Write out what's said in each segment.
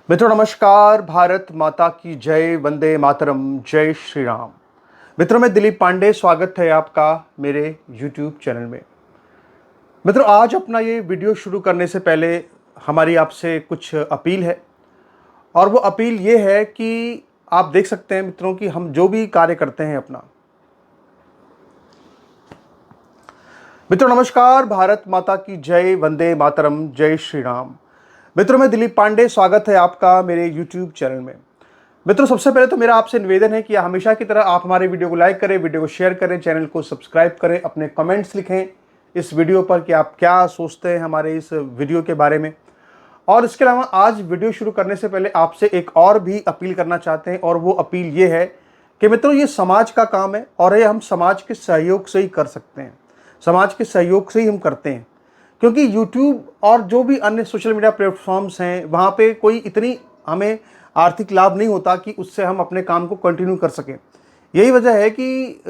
मित्रों नमस्कार। भारत माता की जय, वंदे मातरम, जय श्री राम। मित्रों मैं दिलीप पांडे, स्वागत है आपका मेरे YouTube चैनल में। मित्रों आज अपना ये वीडियो शुरू करने से पहले हमारी आपसे कुछ अपील है, और वो अपील ये है कि आप देख सकते हैं मित्रों कि हम जो भी कार्य करते हैं अपना। मित्रों नमस्कार, भारत माता की जय, वंदे मातरम, जय श्री राम। मित्रों मैं दिलीप पांडे, स्वागत है आपका मेरे YouTube चैनल में। मित्रों सबसे पहले तो मेरा आपसे निवेदन है कि हमेशा की तरह आप हमारे वीडियो को लाइक करें, वीडियो को शेयर करें, चैनल को सब्सक्राइब करें, अपने कमेंट्स लिखें इस वीडियो पर कि आप क्या सोचते हैं हमारे इस वीडियो के बारे में। और इसके अलावा आज वीडियो शुरू करने से पहले आपसे एक और भी अपील करना चाहते हैं, और वो अपील ये है कि मित्रों ये समाज का काम है और ये हम समाज के सहयोग से ही कर सकते हैं, समाज के सहयोग से ही हम करते हैं। क्योंकि YouTube और जो भी अन्य सोशल मीडिया प्लेटफॉर्म्स हैं वहाँ पे कोई इतनी हमें आर्थिक लाभ नहीं होता कि उससे हम अपने काम को कंटिन्यू कर सकें। यही वजह है कि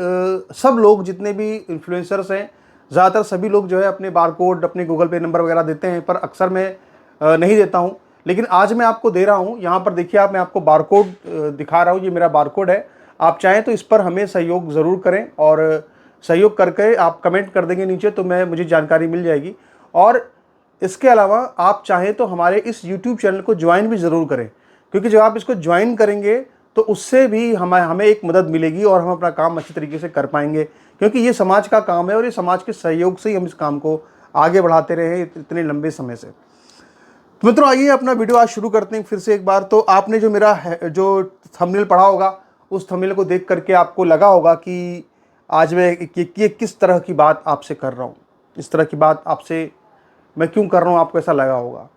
सब लोग जितने भी इन्फ्लुएंसर्स हैं, ज़्यादातर सभी लोग जो है अपने बारकोड, अपने गूगल पे नंबर वगैरह देते हैं, पर अक्सर मैं नहीं देता हूँ। लेकिन आज मैं आपको दे रहा हूँ। यहाँ पर देखिए आप, मैं आपको बारकोड दिखा रहा हूँ, ये मेरा बारकोड है। आप चाहें तो इस पर हमें सहयोग ज़रूर करें, और सहयोग करके आप कमेंट कर देंगे नीचे तो मुझे जानकारी मिल जाएगी। और इसके अलावा आप चाहें तो हमारे इस YouTube चैनल को ज्वाइन भी ज़रूर करें, क्योंकि जब आप इसको ज्वाइन करेंगे तो उससे भी हमें एक मदद मिलेगी और हम अपना काम अच्छी तरीके से कर पाएंगे। क्योंकि ये समाज का काम है और ये समाज के सहयोग से ही हम इस काम को आगे बढ़ाते रहे हैं इतने लंबे समय से। तो मित्रों आइए अपना वीडियो आज शुरू करते हैं फिर से एक बार। तो आपने जो मेरा जो थंबनेल पढ़ा होगा, उस थंबनेल को देख करके आपको लगा होगा कि आज मैं ये किस तरह की बात आपसे कर रहा हूँ, इस तरह की बात आपसे मैं क्यों कर रहा हूँ, आपको ऐसा लगा होगा।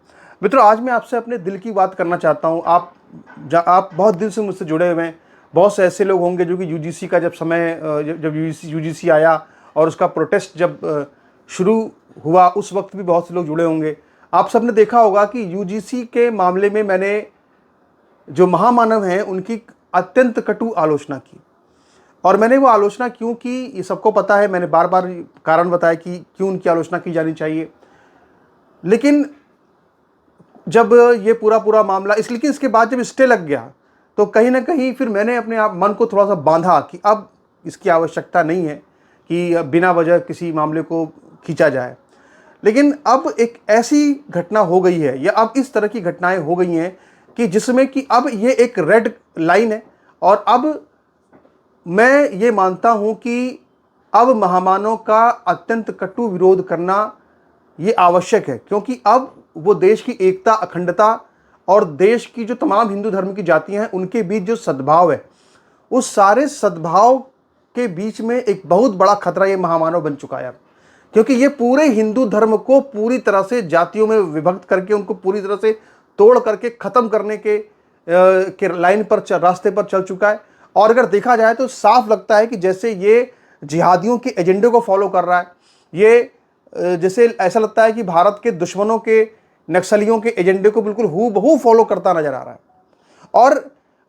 मित्रों आज मैं आपसे अपने दिल की बात करना चाहता हूँ। आप बहुत दिल से मुझसे जुड़े हुए हैं। बहुत से ऐसे लोग होंगे जो कि यूजीसी का जब समय जब यूजीसी आया और उसका प्रोटेस्ट जब शुरू हुआ, उस वक्त भी बहुत से लोग जुड़े होंगे। आप सबने देखा होगा कि यूजीसी के मामले में मैंने जो महामानव हैं उनकी अत्यंत कटु आलोचना की। और मैंने वो आलोचना क्यों की ये सबको पता है, मैंने बार बार कारण बताया कि क्यों उनकी आलोचना की जानी चाहिए। लेकिन जब ये पूरा मामला लेकिन इसके बाद जब स्टे लग गया तो कहीं ना कहीं फिर मैंने अपने आप मन को थोड़ा सा बांधा कि अब इसकी आवश्यकता नहीं है कि बिना वजह किसी मामले को खींचा जाए। लेकिन अब एक ऐसी घटना हो गई है, या अब इस तरह की घटनाएं हो गई हैं कि जिसमें कि अब ये एक रेड लाइन है, और अब मैं ये मानता हूं कि अब महामानव का अत्यंत कटु विरोध करना ये आवश्यक है। क्योंकि अब वो देश की एकता, अखंडता और देश की जो तमाम हिंदू धर्म की जातियां हैं उनके बीच जो सद्भाव है, उस सारे सद्भाव के बीच में एक बहुत बड़ा खतरा ये महामानव बन चुका है। क्योंकि ये पूरे हिंदू धर्म को पूरी तरह से जातियों में विभक्त करके, उनको पूरी तरह से तोड़ करके खत्म करने के लाइन पर रास्ते पर चल चुका है। और अगर देखा जाए तो साफ लगता है कि जैसे ये जिहादियों के एजेंडे को फॉलो कर रहा है। ये जैसे ऐसा लगता है कि भारत के दुश्मनों के, नक्सलियों के एजेंडे को बिल्कुल हूबहू फॉलो करता नजर आ रहा है। और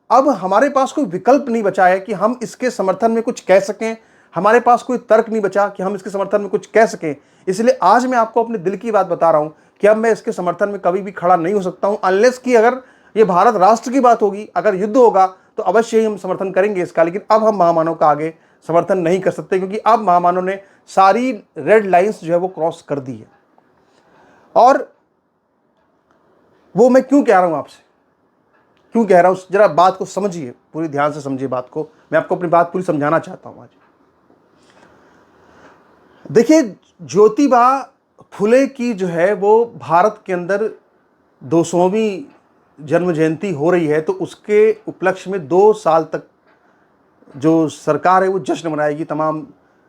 अब हमारे पास कोई विकल्प नहीं बचा है कि हम इसके समर्थन में कुछ कह सकें। हमारे पास कोई तर्क नहीं बचा कि हम इसके समर्थन में कुछ कह सकें। इसलिए आज मैं आपको अपने दिल की बात बता रहा हूं कि अब मैं इसके समर्थन में कभी भी खड़ा नहीं हो सकता हूं, अनलेस कि अगर ये भारत राष्ट्र की बात होगी, अगर युद्ध होगा तो अवश्य ही हम समर्थन करेंगे इसका। लेकिन अब हम महामानव का आगे समर्थन नहीं कर सकते, क्योंकि अब महामानव ने सारी रेड लाइंस जो है वो क्रॉस कर दी है। और वो मैं क्यों कह रहा हूं आपसे, क्यों कह रहा हूं, जरा बात को समझिए, पूरी ध्यान से समझिए बात को। मैं आपको अपनी बात पूरी समझाना चाहता हूं आज। देखिए, ज्योतिबा फुले की जो है वो भारत के अंदर 200वीं जन्म जयंती हो रही है, तो उसके उपलक्ष्य में 2 साल तक जो सरकार है वो जश्न मनाएगी तमाम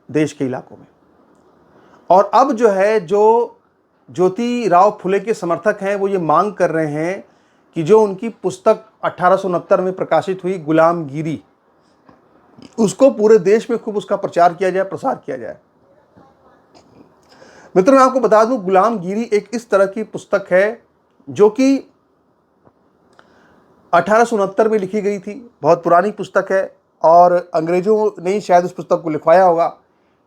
देश के इलाकों में। और अब जो है, जो ज्योतिराव फुले के समर्थक हैं वो ये मांग कर रहे हैं कि जो उनकी पुस्तक 1869 में प्रकाशित हुई गुलामगिरी, उसको पूरे देश में खूब उसका प्रचार किया जाए, प्रसार किया जाए। मित्रों मैं आपको बता दूं, गुलामगिरी एक इस तरह की पुस्तक है जो कि 1869 में लिखी गई थी। बहुत पुरानी पुस्तक है और अंग्रेजों ने ही शायद उस पुस्तक को लिखवाया होगा,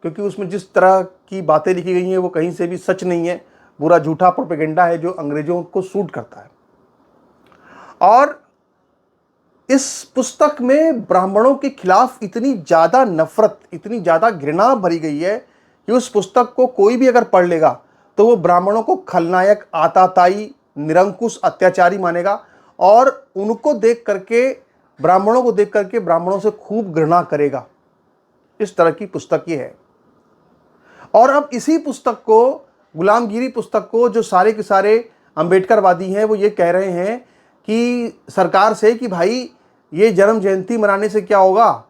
क्योंकि उसमें जिस तरह की बातें लिखी गई हैं वो कहीं से भी सच नहीं है, पूरा झूठा प्रोपेगेंडा है जो अंग्रेजों को सूट करता है। और इस पुस्तक में ब्राह्मणों के खिलाफ इतनी ज़्यादा नफरत, इतनी ज़्यादा घृणा भरी गई है कि उस पुस्तक को कोई भी अगर पढ़ लेगा तो वो ब्राह्मणों को खलनायक, आताताई, निरंकुश, अत्याचारी मानेगा और उनको देख करके, ब्राह्मणों को देख करके ब्राह्मणों से खूब घृणा करेगा। इस तरह की पुस्तक ये है। और अब इसी पुस्तक को, गुलामगिरी पुस्तक को, जो सारे के सारे अंबेडकरवादी हैं वो ये कह रहे हैं कि सरकार से कि भाई ये जन्म जयंती मनाने से क्या होगा,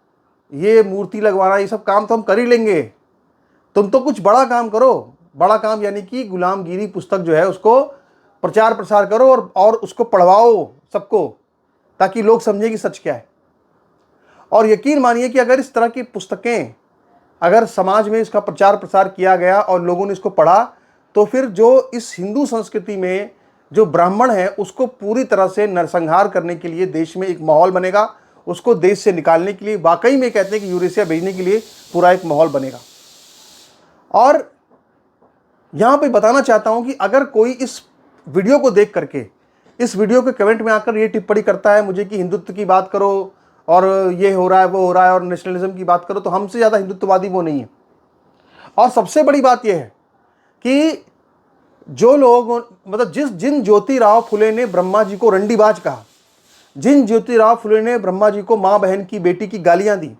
ये मूर्ति लगवाना, ये सब काम तो हम कर ही लेंगे, तुम तो कुछ बड़ा काम करो। बड़ा काम यानी कि गुलामगिरी पुस्तक जो है उसको प्रचार प्रसार करो और उसको पढ़वाओ सबको, ताकि लोग समझें कि सच क्या है। और यकीन मानिए कि अगर इस तरह की पुस्तकें, अगर समाज में इसका प्रचार प्रसार किया गया और लोगों ने इसको पढ़ा, तो फिर जो इस हिंदू संस्कृति में जो ब्राह्मण है उसको पूरी तरह से नरसंहार करने के लिए देश में एक माहौल बनेगा, उसको देश से निकालने के लिए, वाकई में कहते हैं कि यूरेशिया भेजने के लिए पूरा एक माहौल बनेगा। और यहाँ पे बताना चाहता हूँ कि अगर कोई इस वीडियो को देख करके, इस वीडियो के कमेंट में आकर ये टिप्पणी करता है मुझे कि हिंदुत्व की बात करो और ये हो रहा है वो हो रहा है और नेशनलिज्म की बात करो, तो हमसे ज़्यादा हिंदुत्ववादी वो नहीं है। और सबसे बड़ी बात यह है कि जो लोग, मतलब जिन ज्योतिराव फुले ने ब्रह्मा जी को रंडीबाज कहा, जिन ज्योतिराव फुले ने ब्रह्मा जी को मां बहन की बेटी की गालियां दी,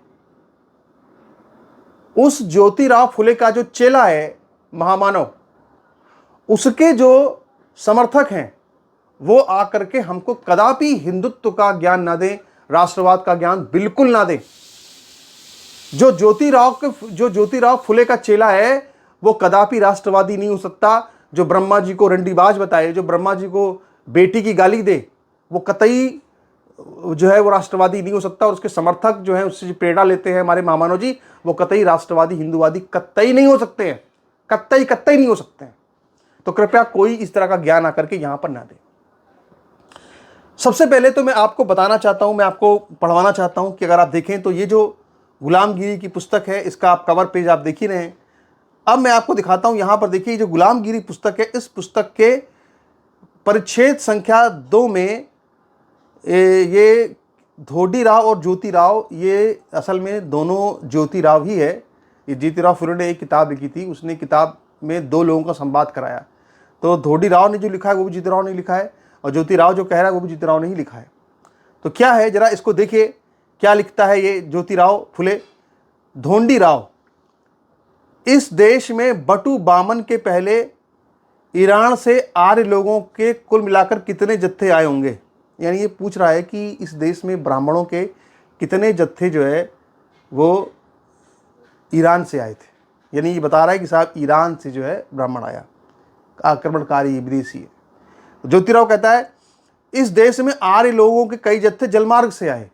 उस ज्योतिराव फुले का जो चेला है महामानव, उसके जो समर्थक हैं वो आकर के हमको कदापि हिंदुत्व का ज्ञान ना दें, राष्ट्रवाद का ज्ञान बिल्कुल ना दें। जो ज्योतिराव फुले का चेला है वो कदापि राष्ट्रवादी नहीं हो सकता। जो ब्रह्मा जी को रंडीबाज बताए, जो ब्रह्मा जी को बेटी की गाली दे, वो कतई जो है वो राष्ट्रवादी नहीं हो सकता। और उसके समर्थक जो है, उससे प्रेरणा लेते हैं हमारे महामानव जी, वो कतई राष्ट्रवादी, हिंदुवादी कतई नहीं हो सकते हैं, कतई नहीं हो सकते हैं। तो कृपया कोई इस तरह का ज्ञान आकर के यहां पर ना दे। सबसे पहले तो मैं आपको बताना चाहता हूं, मैं आपको पढ़वाना चाहता हूं कि अगर आप देखें तो ये जो गुलामगिरी की पुस्तक है, इसका आप कवर पेज आप देख ही रहे हैं। अब मैं आपको दिखाता हूं, यहां पर देखिए जो गुलामगिरी पुस्तक है, इस पुस्तक के परिच्छेद संख्या 2 में ये धोडीराव और ज्योतिराव, ये असल में दोनों ज्योतिराव ही है। ये ज्योतिराव फुले ने एक किताब लिखी थी, उसने किताब में 2 लोगों का संवाद कराया। तो धोडीराव ने जो लिखा है वो भी ज्योतिराव ने लिखा है, और ज्योतिराव जो कह रहा है वो भी ज्योतिराव ने ही लिखा है। तो क्या है, जरा इसको देखिए क्या लिखता है ये ज्योतिराव फुले। धोंडीराव, इस देश में बटू बामन के पहले ईरान से आर्य लोगों के कुल मिलाकर कितने जत्थे आए होंगे। यानी ये पूछ रहा है कि इस देश में ब्राह्मणों के कितने जत्थे जो है वो ईरान से आए थे। यानी ये बता रहा है कि साहब ईरान से जो है ब्राह्मण आया, आक्रमणकारी विदेशी है। ज्योतिराव कहता है इस देश में आर्य लोगों के कई जत्थे जलमार्ग से आए।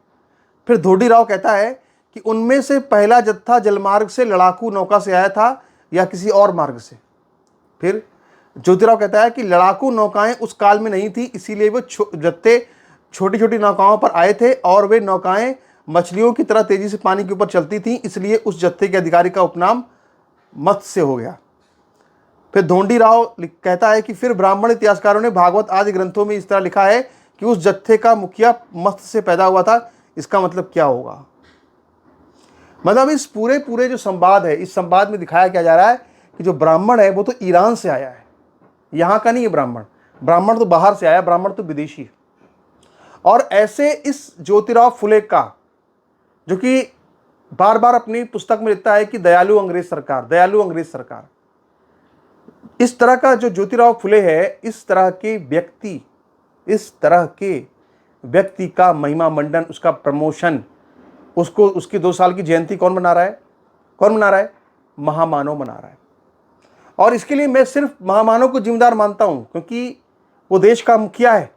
फिर धोडीराव कहता है कि उनमें से पहला जत्था जलमार्ग से लड़ाकू नौका से आया था या किसी और मार्ग से। फिर ज्योतिराव कहता है कि लड़ाकू नौकाएं उस काल में नहीं थी, इसीलिए वो जत्थे छोटी छोटी नौकाओं पर आए थे और वे नौकाएं मछलियों की तरह तेजी से पानी के ऊपर चलती थीं, इसलिए उस जत्थे के अधिकारी का उपनाम मत्स्य हो गया। फिर धोंडीराव कहता है कि फिर ब्राह्मण इतिहासकारों ने भागवत आदि ग्रंथों में इस तरह लिखा है कि उस जत्थे का मुखिया मत्स्य से पैदा हुआ था। इसका मतलब क्या होगा? मतलब इस पूरे जो संवाद है, इस संवाद में दिखाया क्या जा रहा है कि जो ब्राह्मण है वो तो ईरान से आया है, यहाँ का नहीं है ब्राह्मण। ब्राह्मण तो बाहर से आया, ब्राह्मण तो विदेशी है। और ऐसे इस ज्योतिराव फुले का, जो कि बार बार अपनी पुस्तक में लिखता है कि दयालु अंग्रेज सरकार, दयालु अंग्रेज सरकार, इस तरह का जो ज्योतिराव फुले है, इस तरह के व्यक्ति का महिमा मंडन, उसका प्रमोशन, उसको उसकी 2 साल की जयंती कौन मना रहा है? महामानव मना रहा है। और इसके लिए मैं सिर्फ महामानव को जिम्मेदार मानता हूं, क्योंकि वो देश का मुखिया है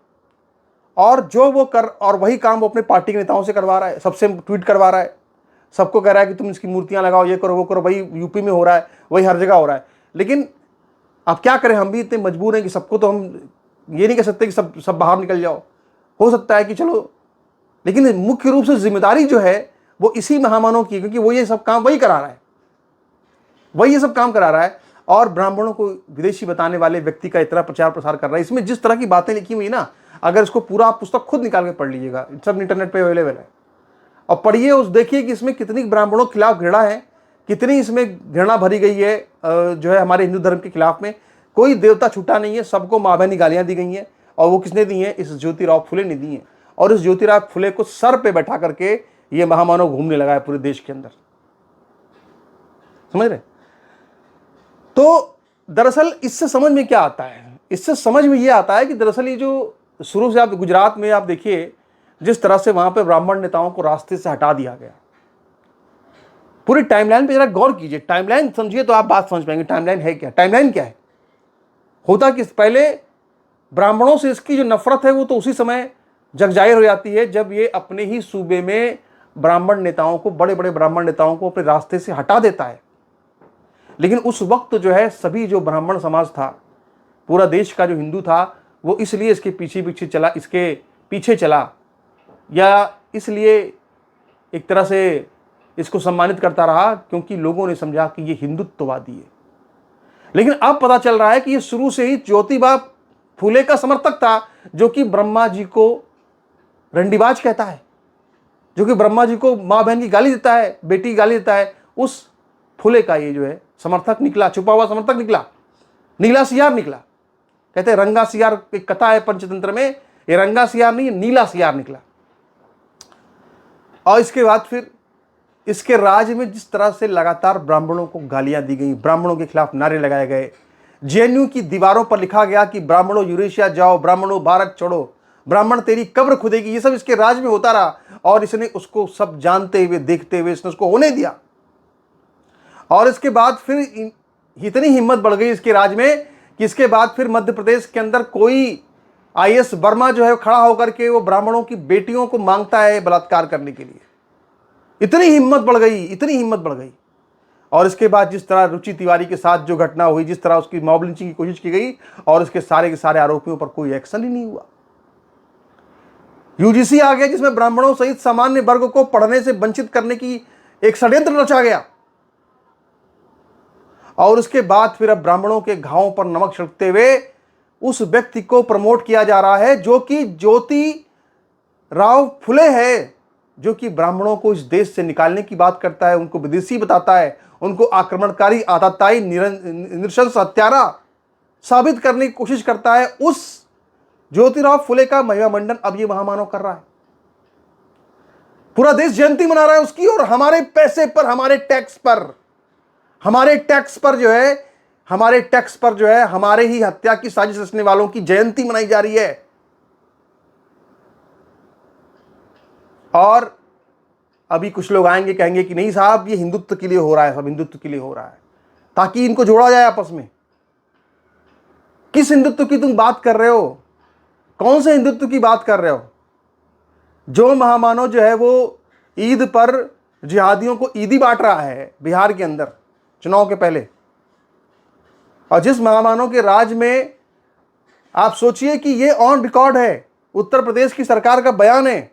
और जो वो और वही काम वो अपने पार्टी के नेताओं से करवा रहा है, सबसे ट्वीट करवा रहा है, सबको कह रहा है कि तुम इसकी मूर्तियां लगाओ, ये करो वो करो। वही यूपी में हो रहा है, वही हर जगह हो रहा है। लेकिन अब क्या करें, हम भी इतने मजबूर हैं कि सबको तो हम ये नहीं कह सकते कि सब बाहर निकल जाओ। हो सकता है कि चलो, लेकिन मुख्य रूप से जिम्मेदारी जो है वो इसी महामानव की, क्योंकि वो ये सब काम वही करा रहा है, और ब्राह्मणों को विदेशी बताने वाले व्यक्ति का इतना प्रचार प्रसार कर रहा है। इसमें जिस तरह की बातें लिखी हुई ना, अगर इसको पूरा आप पुस्तक खुद निकाल के पढ़ लीजिएगा, सब इंटरनेट पे अवेलेबल है, और पढ़िए, उस देखिए कि इसमें कितनी ब्राह्मणों के खिलाफ घृणा है, कितनी इसमें घृणा भरी गई है जो है हमारे हिंदू धर्म के खिलाफ में। कोई देवता छूटा नहीं है, सबको माँ बहनी गालियाँ दी गई हैं, और वो किसने दी हैं? इस ज्योतिराव फुले ने दी हैं। और इस ज्योतिराव फुले को सर पे बैठा करके ये महामानव घूमने लगा है पूरे देश के अंदर, समझ रहे? तो दरअसल इससे समझ में क्या आता है? इससे समझ में ये आता है कि दरअसल ये जो शुरू से आप गुजरात में आप देखिए जिस तरह से वहां पे ब्राह्मण नेताओं को रास्ते से हटा दिया गया, पूरी टाइमलाइन पे जरा गौर कीजिए, टाइमलाइन समझिए तो आप बात समझ पाएंगे टाइमलाइन है क्या। टाइमलाइन क्या है? होता कि पहले ब्राह्मणों से इसकी जो नफरत है वो तो उसी समय जगजाहिर हो जाती है जब ये अपने ही सूबे में ब्राह्मण नेताओं को, बड़े बड़े ब्राह्मण नेताओं को अपने रास्ते से हटा देता है। लेकिन उस वक्त जो है सभी जो ब्राह्मण समाज था, पूरा देश का जो हिंदू था, वो इसलिए इसके पीछे चला या इसलिए एक तरह से इसको सम्मानित करता रहा क्योंकि लोगों ने समझा कि ये हिंदुत्ववादी है। लेकिन अब पता चल रहा है कि ये शुरू से ही ज्योतिबा फुले का समर्थक था, जो कि ब्रह्मा जी को रंडीबाज कहता है, जो कि ब्रह्मा जी को माँ बहन की गाली देता है, बेटी की गाली देता है। उस फुले का ये जो है समर्थक निकला, छुपा हुआ समर्थक निकला, नीला सियार निकला। कहते हैं रंगा सियार, एक कथा है पंचतंत्र में, ये रंगा सियार नहीं, नीला सियार निकला। और इसके बाद फिर इसके राज में जिस तरह से लगातार ब्राह्मणों को गालियां दी गई, ब्राह्मणों के खिलाफ नारे लगाए गए, जेएनयू की दीवारों पर लिखा गया कि ब्राह्मणों यूरेशिया जाओ, ब्राह्मणों भारत छोड़ो, ब्राह्मण तेरी कब्र खुदेगी, ये सब इसके राज में होता रहा। और इसने उसको सब जानते हुए, देखते हुए इसने उसको होने दिया। और इसके बाद फिर इतनी हिम्मत बढ़ गई इसके राज में कि इसके बाद फिर मध्य प्रदेश के अंदर कोई आईएस वर्मा जो है खड़ा होकर के वो ब्राह्मणों की बेटियों को मांगता है बलात्कार करने के लिए। इतनी हिम्मत बढ़ गई, इतनी हिम्मत बढ़ गई। और इसके बाद जिस तरह रुचि तिवारी के साथ जो घटना हुई, जिस तरह उसकी मॉब लिंचिंग की कोशिश की गई, और उसके सारे के सारे आरोपियों पर कोई एक्शन ही नहीं हुआ। यूजीसी आ गया जिसमें ब्राह्मणों सहित सामान्य वर्ग को पढ़ने से वंचित करने की एक षड्यंत्र रचा गया। और उसके बाद फिर अब ब्राह्मणों के घावों पर नमक छिड़कते हुए उस व्यक्ति को प्रमोट किया जा रहा है जो कि ज्योतिराव फुले है, जो कि ब्राह्मणों को इस देश से निकालने की बात करता है, उनको विदेशी बताता है, उनको आक्रमणकारी, आतताई, नृशंस, हत्यारा साबित करने की कोशिश करता है। उस ज्योतिराव फुले का महिमा मंडन अब ये महामानव कर रहा है। पूरा देश जयंती मना रहा है उसकी, और हमारे पैसे पर, हमारे टैक्स पर जो है हमारे ही हत्या की साजिश रचने वालों की जयंती मनाई जा रही है। और अभी कुछ लोग आएंगे, कहेंगे कि नहीं साहब ये हिंदुत्व के लिए हो रहा है, सब हिंदुत्व के लिए हो रहा है, ताकि इनको जोड़ा जाए आपस में। किस हिंदुत्व की तुम बात कर रहे हो? कौन से हिंदुत्व की बात कर रहे हो? जो महामानव जो है वो ईद पर जिहादियों को ईदी बांट रहा है बिहार के अंदर चुनाव के पहले, और जिस महामानव के राज में आप सोचिए कि ये ऑन रिकॉर्ड है, उत्तर प्रदेश की सरकार का बयान है,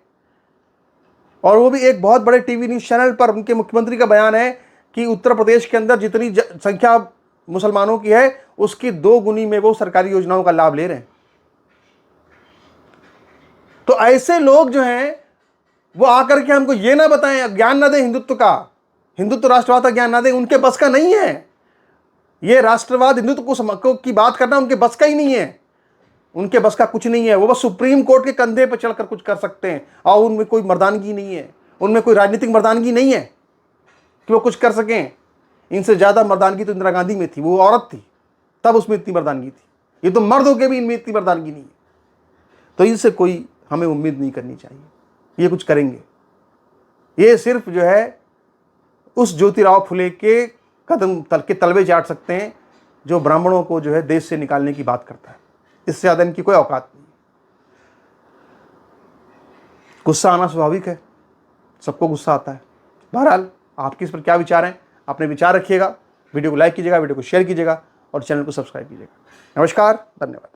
और वो भी एक बहुत बड़े टीवी न्यूज चैनल पर उनके मुख्यमंत्री का बयान है कि उत्तर प्रदेश के अंदर जितनी संख्या मुसलमानों की है उसकी 2 गुनी में वो सरकारी योजनाओं का लाभ ले रहे हैं। तो ऐसे लोग जो हैं वो आकर के हमको ये ना बताएं, ज्ञान ना दें हिंदुत्व का, हिंदुत्व राष्ट्रवाद का ज्ञान ना दें, उनके बस का नहीं है। ये राष्ट्रवाद हिंदुत्व की बात करना उनके बस का ही नहीं है, उनके बस का कुछ नहीं है। वो बस सुप्रीम कोर्ट के कंधे पर चढ़कर कुछ कर सकते हैं, और उनमें कोई मर्दानगी नहीं है, उनमें कोई राजनीतिक मर्दानगी नहीं है कि वो कुछ कर सकें। इनसे ज़्यादा मर्दानगी तो इंदिरा गांधी में थी, वो औरत थी तब उसमें इतनी मर्दानगी थी। ये तो मर्द होकर भी इनमें इतनी मर्दानगी नहीं है। तो इनसे कोई हमें उम्मीद नहीं करनी चाहिए ये कुछ करेंगे। ये सिर्फ जो है उस ज्योतिराव फुले के कदम के तलवे चाट सकते हैं जो ब्राह्मणों को जो है देश से निकालने की बात करता है। इससे ज़्यादा इनकी कोई औकात नहीं। गुस्सा आना स्वाभाविक है, सबको गुस्सा आता है। बहरहाल आपके इस पर क्या विचार हैं? अपने विचार रखिएगा, वीडियो को लाइक कीजिएगा, वीडियो को शेयर कीजिएगा और चैनल को सब्सक्राइब कीजिएगा। नमस्कार, धन्यवाद।